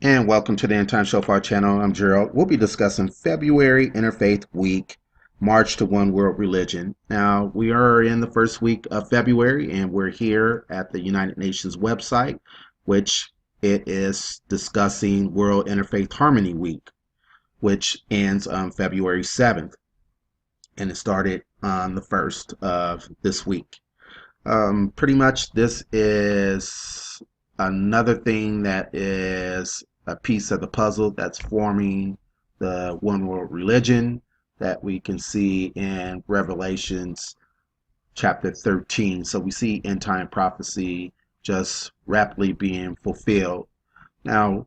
And welcome to the End Time Shofar channel. I'm Gerald. We'll be discussing February Interfaith Week, March to One World Religion. Now, we are in the first week of February, and we're here at the United Nations website, which it is discussing World Interfaith Harmony Week, which ends on February 7th, and it started on the 1st of this week. Pretty much this is another thing that is a piece of the puzzle that's forming the one world religion that we can see in Revelations chapter 13. So we see end time prophecy just rapidly being fulfilled. Now,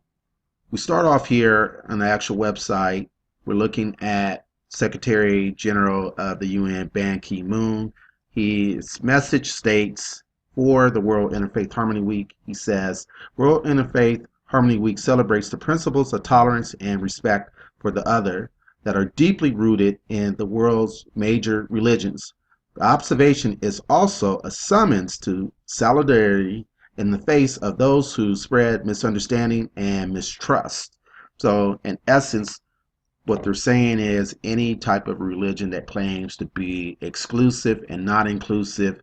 we start off here on the actual website. We're looking at Secretary General of the UN, Ban Ki-moon. His message states, for the World Interfaith Harmony Week, he says, World Interfaith Harmony Week celebrates the principles of tolerance and respect for the other that are deeply rooted in the world's major religions. The observation is also a summons to solidarity in the face of those who spread misunderstanding and mistrust. So, in essence, what they're saying is any type of religion that claims to be exclusive and not inclusive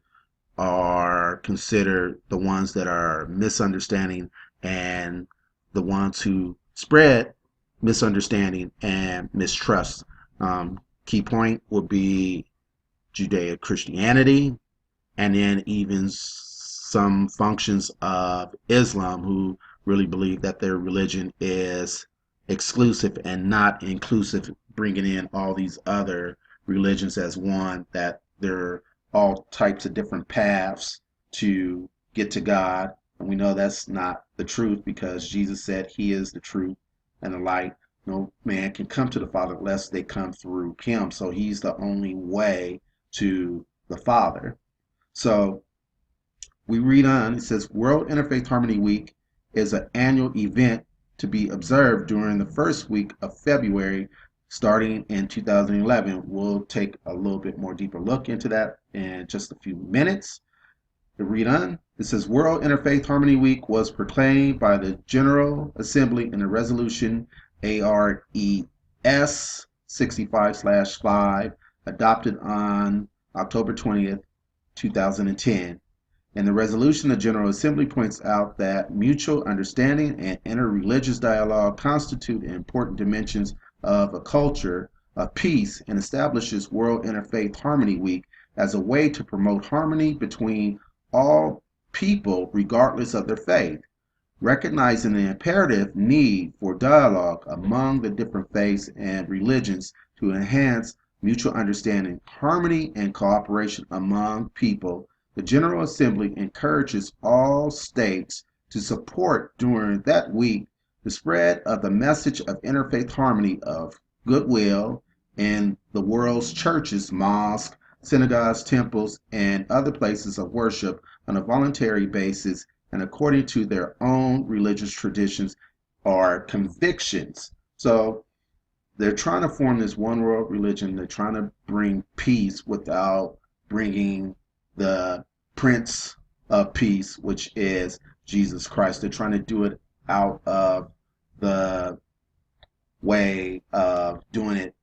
are considered the ones that are misunderstanding, and the ones who spread misunderstanding and mistrust. Key point would be Judeo-Christianity, and then even some functions of Islam who really believe that their religion is exclusive and not inclusive, bringing in all these other religions as one, that there are all types of different paths to get to God. And we know that's not the truth, because Jesus said he is the truth and the light. No man can come to the Father unless they come through him. So he's the only way to the Father. So we read on, it says, World Interfaith Harmony Week is an annual event to be observed during the first week of February, starting in 2011. We'll take a little bit more deeper look into that in just a few minutes. To read on, it says World Interfaith Harmony Week was proclaimed by the General Assembly in a resolution ARES 65/5 adopted on October 20th, 2010. In the resolution, the General Assembly points out that mutual understanding and interreligious dialogue constitute important dimensions of a culture of peace, and establishes World Interfaith Harmony Week as a way to promote harmony between all people regardless of their faith, recognizing the imperative need for dialogue among the different faiths and religions to enhance mutual understanding, harmony, and cooperation among people. The General Assembly encourages all states to support during that week the spread of the message of interfaith harmony, of goodwill in the world's churches, mosques, synagogues, temples, and other places of worship on a voluntary basis and according to their own religious traditions or convictions. So they're trying to form this one world religion. They're trying to bring peace without bringing the Prince of Peace, which is Jesus Christ. They're trying to do it out of the way of doing it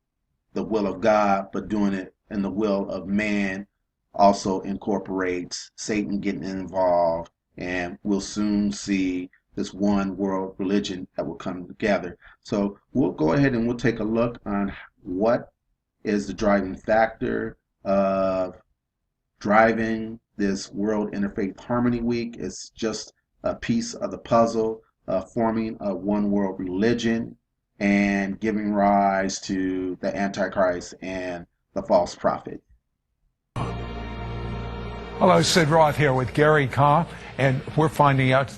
the will of God, but doing it in the will of man also incorporates Satan getting involved, and we'll soon see this one world religion that will come together. So we'll go ahead and we'll take a look on what is the driving factor of driving this World Interfaith Harmony Week. Is just a piece of the puzzle of forming a one world religion and giving rise to the Antichrist and the false prophet. Hello, Sid Roth here with Gary Carr, and we're finding out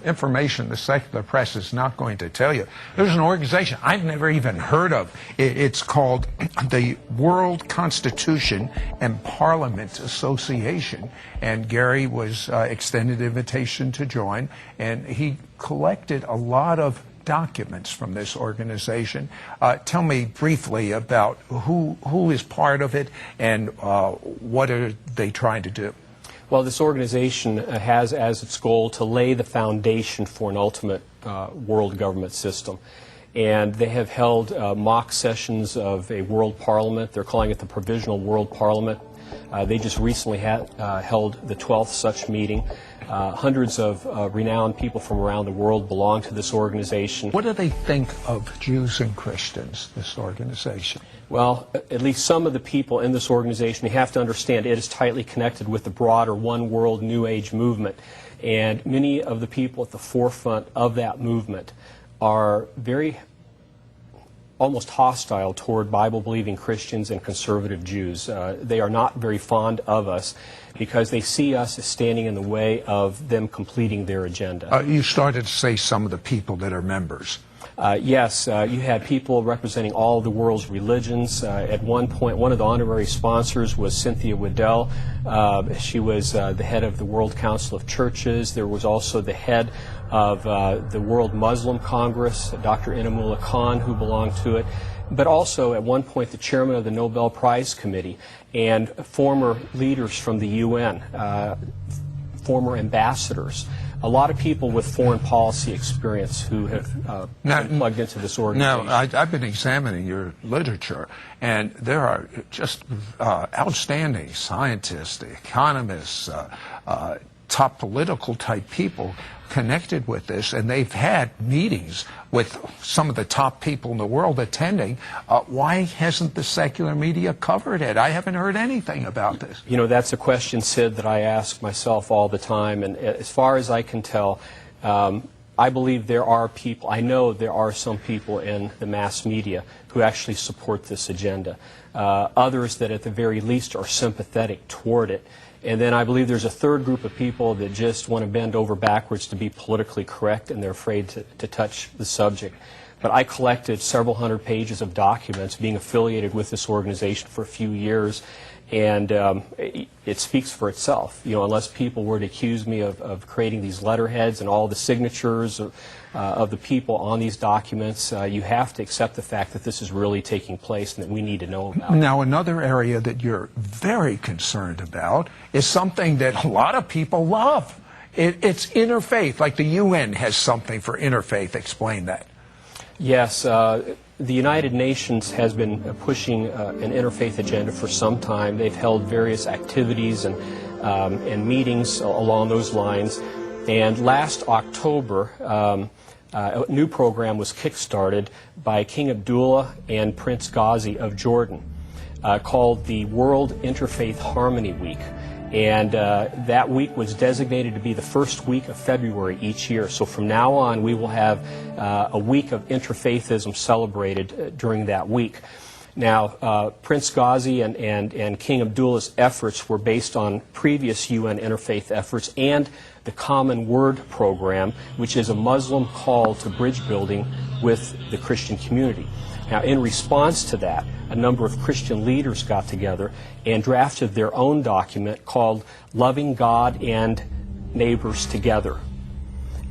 information the secular press is not going to tell you. There's an organization I've never even heard of. It's called the World Constitution and Parliament Association, and Gary was extended an invitation to join, and he collected a lot of documents from this organization. Tell me briefly about who is part of it and what are they trying to do? Well, this organization has as its goal to lay the foundation for an ultimate world government system. And they have held mock sessions of a world parliament. They're calling it the Provisional World Parliament. They just recently held the 12th such meeting. Hundreds of renowned people from around the world belong to this organization. What do they think of Jews and Christians, this organization? Well, at least some of the people in this organization, you have to understand, it is tightly connected with the broader One World New Age movement. And many of the people at the forefront of that movement are very almost hostile toward Bible-believing Christians and conservative Jews. They are not very fond of us because they see us as standing in the way of them completing their agenda. You started to say some of the people that are members. Yes, you had people representing all of the world's religions. At one point, one of the honorary sponsors was Cynthia Waddell. She was the head of the World Council of Churches. There was also the head of the World Muslim Congress, Dr. Inamullah Khan, who belonged to it, but also at one point the chairman of the Nobel Prize Committee and former leaders from the UN, former ambassadors. A lot of people with foreign policy experience who have been plugged into this organization. Now, I've been examining your literature, and there are just outstanding scientists, economists, top political type people connected with this, and they've had meetings with some of the top people in the world attending. Why hasn't the secular media covered it? I haven't heard anything about this. You know, that's a question, Sid, that I ask myself all the time, and as far as I can tell, I believe there are people, I know there are some people in the mass media who actually support this agenda. Others that at the very least are sympathetic toward it. And then I believe there's a third group of people that just want to bend over backwards to be politically correct, and they're afraid to touch the subject. But I collected several hundred pages of documents being affiliated with this organization for a few years, and it speaks for itself. You know, unless people were to accuse me of creating these letterheads and all the signatures of the people on these documents, you have to accept the fact that this is really taking place and that we need to know about it. Now, another area that you're very concerned about is something that a lot of people love. It's interfaith, like the UN has something for interfaith. Explain that. Yes, the United Nations has been pushing an interfaith agenda for some time. They've held various activities and meetings along those lines. And last October, a new program was kick-started by King Abdullah and Prince Ghazi of Jordan called the World Interfaith Harmony Week. And that week was designated to be the first week of February each year. So from now on, we will have a week of interfaithism celebrated during that week. Now, Prince Ghazi and King Abdullah's efforts were based on previous UN interfaith efforts and the Common Word program, which is a Muslim call to bridge building with the Christian community. Now, in response to that, a number of Christian leaders got together and drafted their own document called Loving God and Neighbors Together.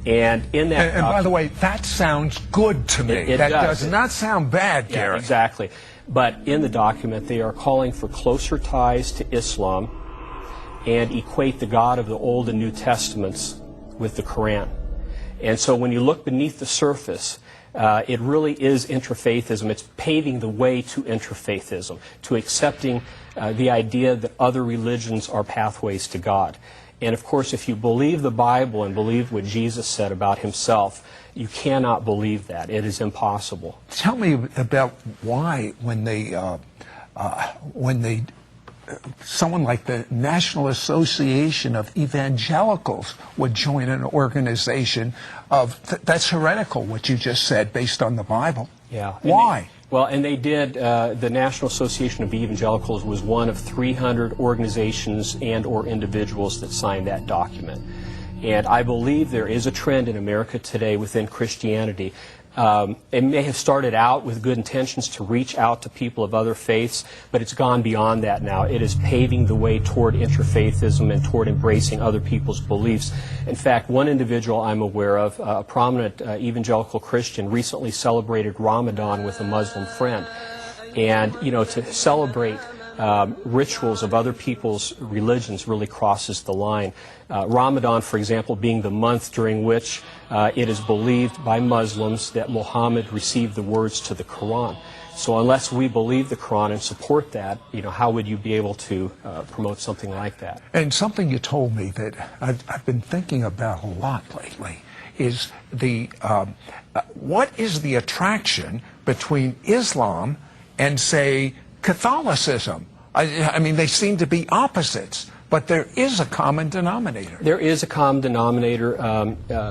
And in that and by the way, that sounds good to me. That does not sound bad, Gary. Yeah, exactly. But in the document, they are calling for closer ties to Islam and equate the God of the Old and New Testaments with the Quran. And so when you look beneath the surface, it really is interfaithism. It's paving the way to interfaithism, to accepting the idea that other religions are pathways to God. And of course, if you believe the Bible and believe what Jesus said about himself, you cannot believe that. It is impossible. Tell me about why someone like the National Association of Evangelicals would join an organization that's heretical, what you just said, based on the Bible. Yeah. Why? And they did, the National Association of Evangelicals was one of 300 organizations and or individuals that signed that document. And I believe there is a trend in America today within Christianity. It may have started out with good intentions to reach out to people of other faiths, but it's gone beyond that now. It is paving the way toward interfaithism and toward embracing other people's beliefs. In fact, one individual I'm aware of, a prominent evangelical Christian, recently celebrated Ramadan with a Muslim friend. And, you know, to celebrate rituals of other people's religions really crosses the line. Ramadan, for example, being the month during which it is believed by Muslims that Muhammad received the words to the Quran. So unless we believe the Quran and support that, how would you be able to promote something like that? And something you told me that I've been thinking about a lot lately is what is the attraction between Islam and, say, Catholicism? I mean, they seem to be opposites, but there is a common denominator. There is a common denominator.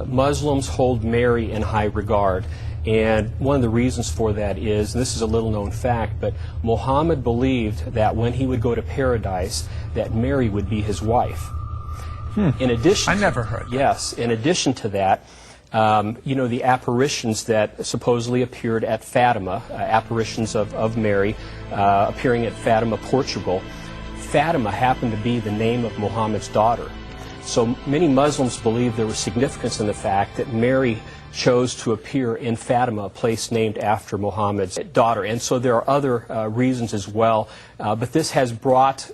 Muslims hold Mary in high regard. And one of the reasons for that is, and this is a little-known fact, but Muhammad believed that when he would go to paradise, that Mary would be his wife. In addition, I never heard that. Yes, in addition to that, the apparitions that supposedly appeared at Fatima, apparitions of Mary appearing at Fatima, Portugal, Fatima happened to be the name of Muhammad's daughter. So many Muslims believe there was significance in the fact that Mary chose to appear in Fatima, a place named after Muhammad's daughter. And so there are other reasons as well. But this has brought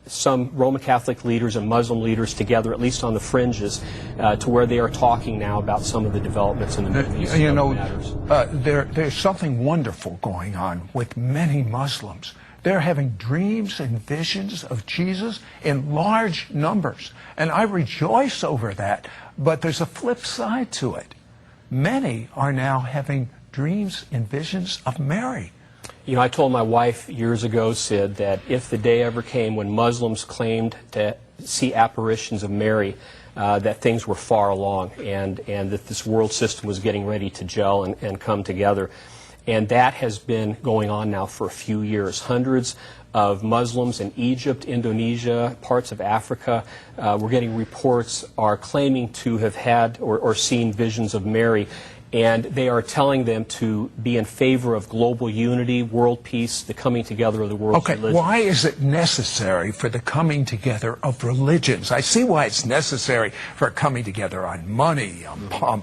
some Roman Catholic leaders and Muslim leaders together, at least on the fringes, to where they are talking now about some of the developments in the Middle East. There's something wonderful going on with many Muslims. They're having dreams and visions of Jesus in large numbers. And I rejoice over that. But there's a flip side to it. Many are now having dreams and visions of Mary. I told my wife years ago, Sid, that if the day ever came when Muslims claimed to see apparitions of Mary, that things were far along and that this world system was getting ready to gel and come together. And that has been going on now for a few years. Hundreds of Muslims in Egypt, Indonesia, parts of Africa, we're getting reports, are claiming to have had or seen visions of Mary. And they are telling them to be in favor of global unity, world peace, the coming together of the world's religions. Why is it necessary for the coming together of religions? I see why it's necessary for coming together on money, on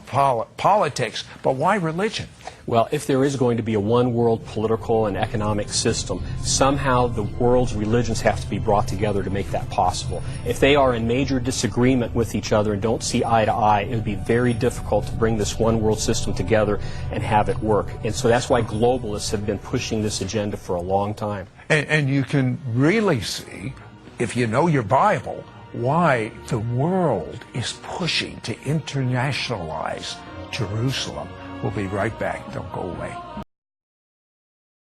politics, but why religion? Well, if there is going to be a one-world political and economic system, somehow the world's religions have to be brought together to make that possible. If they are in major disagreement with each other and don't see eye to eye, it would be very difficult to bring this one-world system together and have it work. And so that's why globalists have been pushing this agenda for a long time. And you can really see, if you know your Bible, why the world is pushing to internationalize Jerusalem. We'll be right back. Don't go away.